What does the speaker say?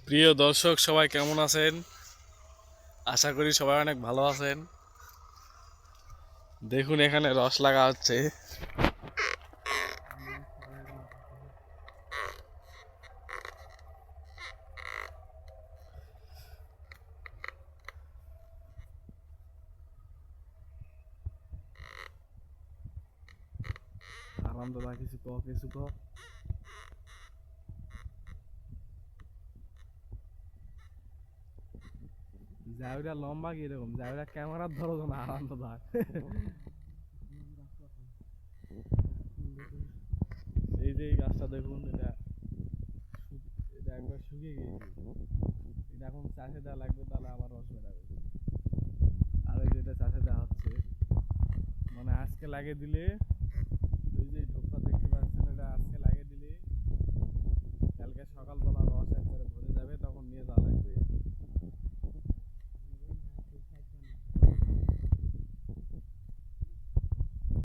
প্রিয় দর্শক সবাই কেমন আছেন? আশা করি সবাই অনেক ভালো আছেন। দেখুন এখানে রস লাগা হচ্ছে। আনন্দদায়ক কিছু কো। জায়গা লম্বা কি এরকম জায়গা ক্যামেরার ধরো না আনন্দদায়ক। এই যে এই গাছটা দেখুন, এটা একবার শুকিয়ে গিয়েছে। এটা এখন চাষে দেওয়া লাগবে, তাহলে আবার রস বেরাবে। আর ওই যেটা চাষে দেওয়া হচ্ছে, মানে আজকে লাগিয়ে দিলে